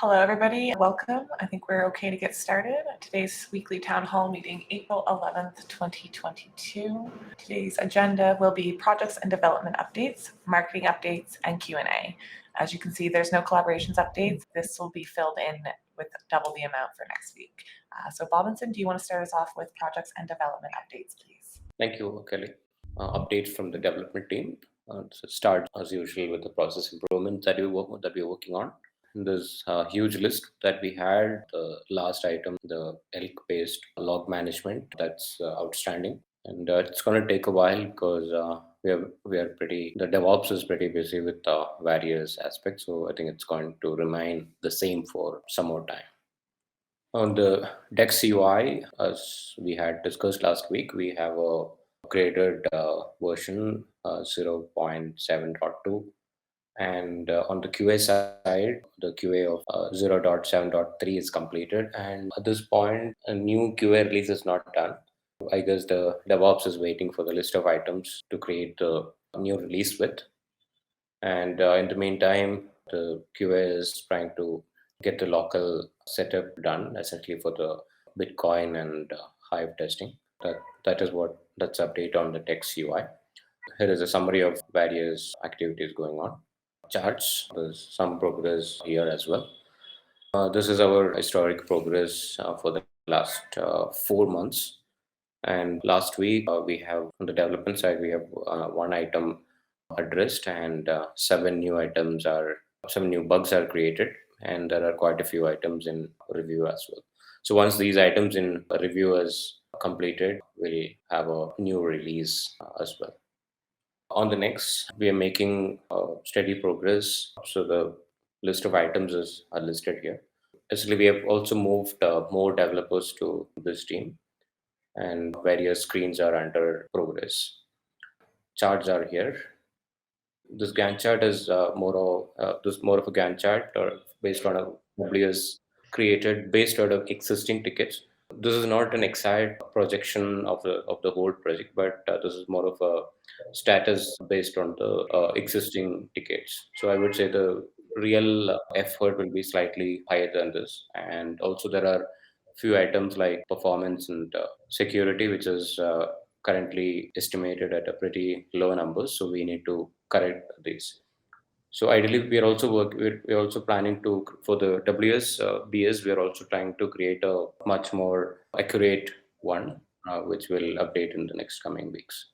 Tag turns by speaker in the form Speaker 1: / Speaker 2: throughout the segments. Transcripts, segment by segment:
Speaker 1: Hello, everybody. Welcome. I think we're okay to get started. Today's weekly town hall meeting, April 11th, 2022. Today's agenda will be projects and development updates, marketing updates, and Q&A. As you can see, there's no collaborations updates. This will be filled in with double the amount for next week. So Bobinson, do you want to start us off with projects and development updates, please?
Speaker 2: Thank you, Kelly. Updates from the development team. So start as usual with the process improvement that we're working on. And there's a huge list that we had. The last item, the elk-based log management, that's outstanding, and it's going to take a while because we are pretty. The DevOps is pretty busy with various aspects, so I think it's going to remain the same for some more time. On the Dex UI, as we had discussed last week, we have a upgraded version 0.7.2. And on the QA side, the QA of 0.7.3 is completed. And at this point, a new QA release is not done. I guess the DevOps is waiting for the list of items to create the new release with. And in the meantime, the QA is trying to get the local setup done, essentially for the Bitcoin and Hive testing. That's update on the Dex UI. Here is a summary of various activities going on. Charts, there's some progress here as well. This is our historic progress for the last 4 months. And last week, we have on the development side, we have one item addressed, and seven new bugs are created, and there are quite a few items in review as well. So once these items in review is completed, we'll have a new release as well. On the next, we are making steady progress. So the list of items are listed here. Basically, we have also moved more developers to this team, and various screens are under progress. Charts are here. This Gantt chart is more of a Gantt chart based on a WS created based out of existing tickets. This is not an exact projection of the whole project, but this is more of a status based on the existing tickets. So I would say the real effort will be slightly higher than this, and also there are few items like performance and security, which is currently estimated at a pretty low number. So we need to correct these. So ideally, we're also planning to for the BS. We are also trying to create a much more accurate one, which will update in the next coming weeks.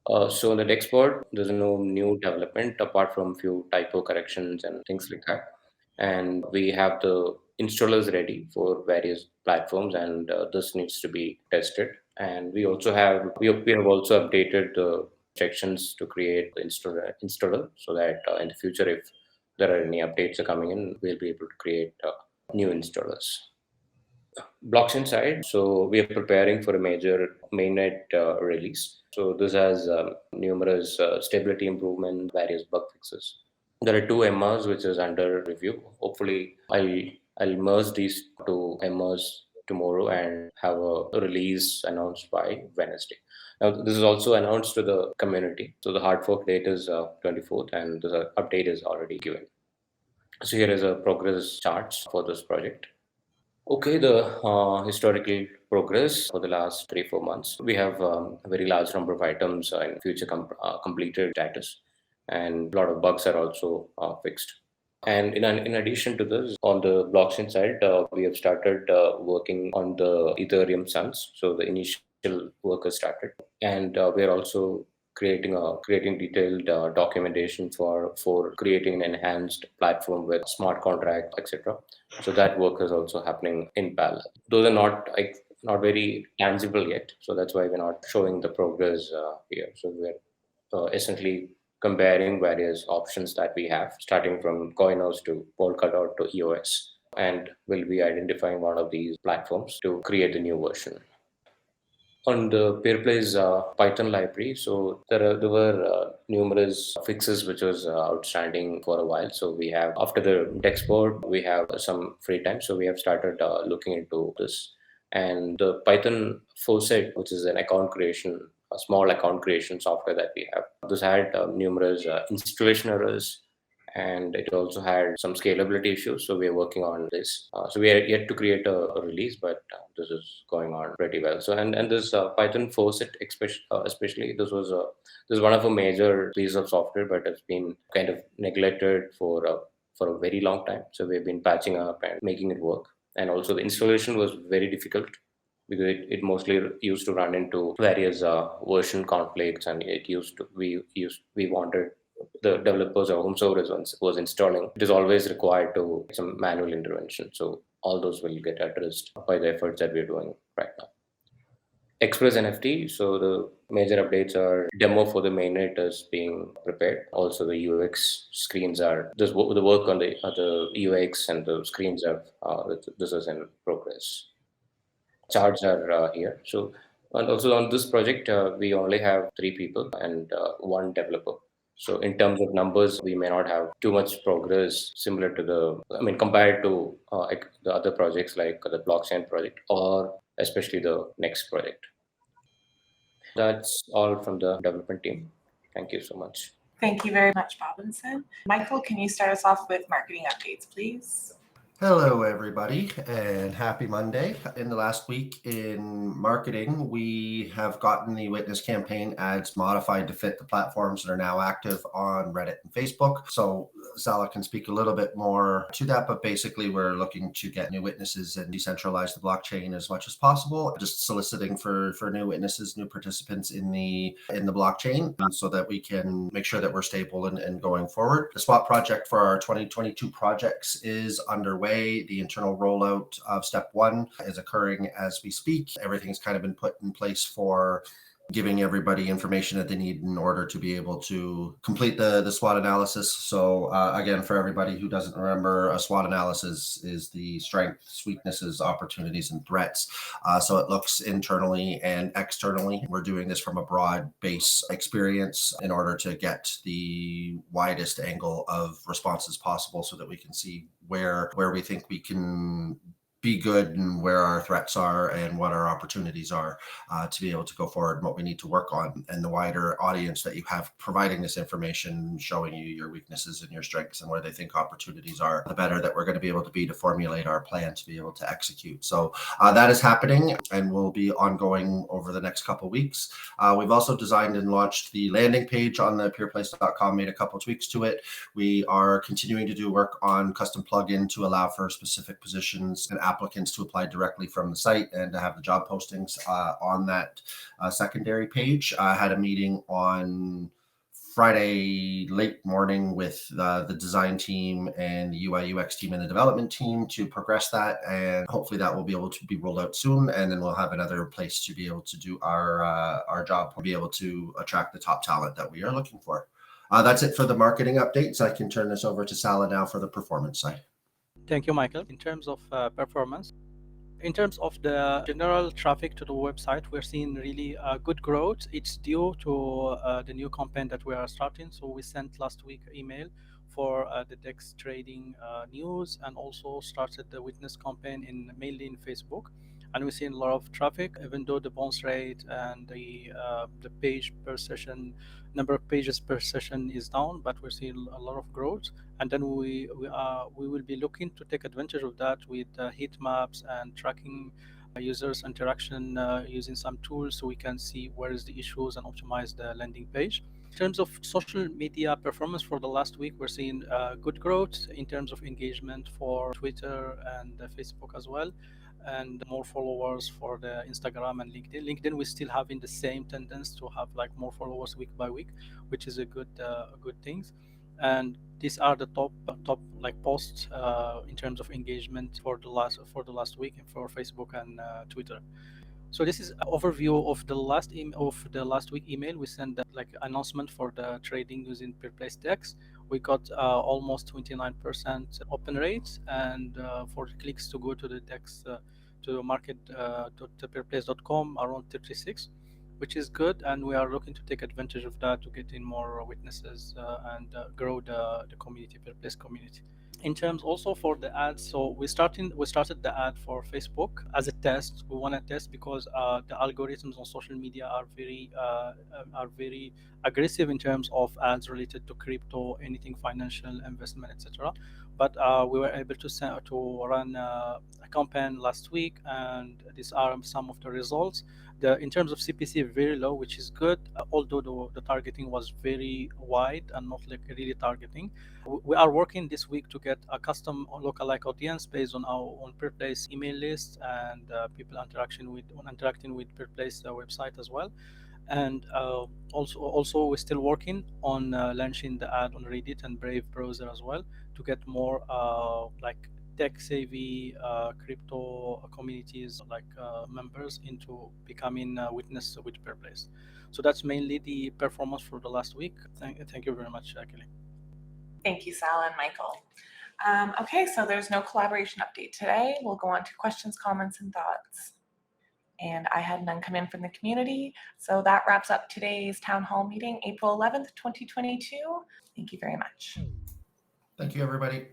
Speaker 2: So on the Dexport, there's no new development apart from few typo corrections and things like that. And we have the installers ready for various platforms, and this needs to be tested. And we have also updated the sections to create the installer so that in the future, if there are any updates are coming in, we'll be able to create new installers. Blockchain side, so we are preparing for a major mainnet release. So this has numerous stability improvement, various bug fixes. There are two MRs which is under review. Hopefully, I'll merge these two MRs tomorrow and have a release announced by Wednesday. Now, this is also announced to the community. So the hard fork date is 24th, and the update is already given. So here is a progress charts for this project. Okay, the historical progress for the last 3-4 months. We have a very large number of items in future completed status, and a lot of bugs are also fixed. And in addition to this, on the blockchain side, we have started working on the Ethereum Suns. So the initial work has started, and we are also creating detailed documentation for creating an enhanced platform with smart contracts, etc. So that work is also happening in parallel. Those are not very tangible yet, so that's why we're not showing the progress here. So we're essentially comparing various options that we have, starting from Coinos to Polkadot to EOS, and we'll be identifying one of these platforms to create a new version. On the Peerplays Python library, so there were numerous fixes which was outstanding for a while. So we have, after the Dexport, we have some free time, so we have started looking into this. And the Python Faucet, which is a small account creation software that we have, this had numerous installation errors and it also had some scalability issues. So we are working on this. So we are yet to create a release, but this is going on pretty well. So and this Python Faucet, especially this is one of a major piece of software, but it's been kind of neglected for a very long time. So we've been patching up and making it work. And also the installation was very difficult because it mostly used to run into various version conflicts, and we wanted the developers or whomsoever was installing, it is always required to some manual intervention. So all those will get addressed by the efforts that we're doing right now. Express NFT. So the major updates are demo for the mainnet is being prepared. Also the UX screens are the work on the UX and the screens are this is in progress. Charts are here. So and also on this project, we only have 3 people and one developer. So in terms of numbers, we may not have too much progress similar to compared to like the other projects like the blockchain project or especially the next project. That's all from the development team. Thank you so much.
Speaker 1: Thank you very much, Robinson. Michael, can you start us off with marketing updates, please?
Speaker 3: Hello, everybody, and happy Monday. In the last week in marketing, we have gotten the Witness campaign ads modified to fit the platforms that are now active on Reddit and Facebook. So Salah can speak a little bit more to that, but basically we're looking to get new witnesses and decentralize the blockchain as much as possible. Just soliciting for new witnesses, new participants in the blockchain so that we can make sure that we're stable and going forward. The SWAT project for our 2022 projects is underway. The internal rollout of step 1 is occurring as we speak. Everything's kind of been put in place for giving everybody information that they need in order to be able to complete the SWOT analysis. So again, for everybody who doesn't remember, a SWOT analysis is the strengths, weaknesses, opportunities, and threats. So it looks internally and externally. We're doing this from a broad base experience in order to get the widest angle of responses possible so that we can see where we think we can be good and where our threats are and what our opportunities are to be able to go forward and what we need to work on. And the wider audience that you have providing this information, showing you your weaknesses and your strengths and where they think opportunities are, the better that we're going to be able to be to formulate our plan to be able to execute. So that is happening and will be ongoing over the next couple of weeks. We've also designed and launched the landing page on the peerplays.com, made a couple of tweaks to it. We are continuing to do work on custom plugin to allow for specific positions and applicants to apply directly from the site and to have the job postings on that secondary page. I had a meeting on Friday late morning with the design team and the UI UX team and the development team to progress that, and hopefully that will be able to be rolled out soon, and then we'll have another place to be able to do our job, be able to attract the top talent that we are looking for. That's it for the marketing updates. I can turn this over to Salah now for the performance side.
Speaker 4: Thank you, Michael. In terms of performance, in terms of the general traffic to the website, we're seeing really good growth. It's due to the new campaign that we are starting. So we sent last week email for the DEX trading news, and also started the witness campaign mainly in Facebook. And we've seen a lot of traffic, even though the bounce rate and the page per session, number of pages per session is down, but we're seeing a lot of growth. And then we will be looking to take advantage of that with heat maps and tracking users interaction using some tools, so we can see where is the issues and optimize the landing page. In terms of social media performance for the last week, we're seeing good growth in terms of engagement for Twitter and Facebook as well, and more followers for the Instagram and LinkedIn. LinkedIn, we're still having the same tendency to have like more followers week by week, which is a good thing. And these are the top like posts in terms of engagement for the last week for Facebook and Twitter. So this is an overview of the last week email. We sent that like announcement for the trading using Peerplays DEX. We got almost 29% open rates, and for clicks to go to the DEX to market to peerplays.com around 36, which is good, and we are looking to take advantage of that to get in more witnesses and grow the community, Peerplays community. In terms also for the ads, so we started the ad for Facebook as a test. We want to test because the algorithms on social media are very aggressive in terms of ads related to crypto, anything financial, investment, etc. But we were able to run a campaign last week, and these are some of the results. In terms of CPC, very low, which is good, although the targeting was very wide and not like really targeting. We are working this week to get a custom lookalike audience based on our own Peerplays email list and people interacting with Peerplays website as well. And also we're still working on launching the ad on Reddit and Brave browser as well to get more like tech savvy crypto communities like members into becoming witness with Peerplays. So that's mainly the performance for the last week. Thank you very much, Kelly.
Speaker 1: Thank you, Sal and Michael. Okay, so there's no collaboration update today. We'll go on to questions, comments, and thoughts. And I had none come in from the community. So that wraps up today's town hall meeting, April 11th, 2022. Thank you very much.
Speaker 3: Thank you, everybody.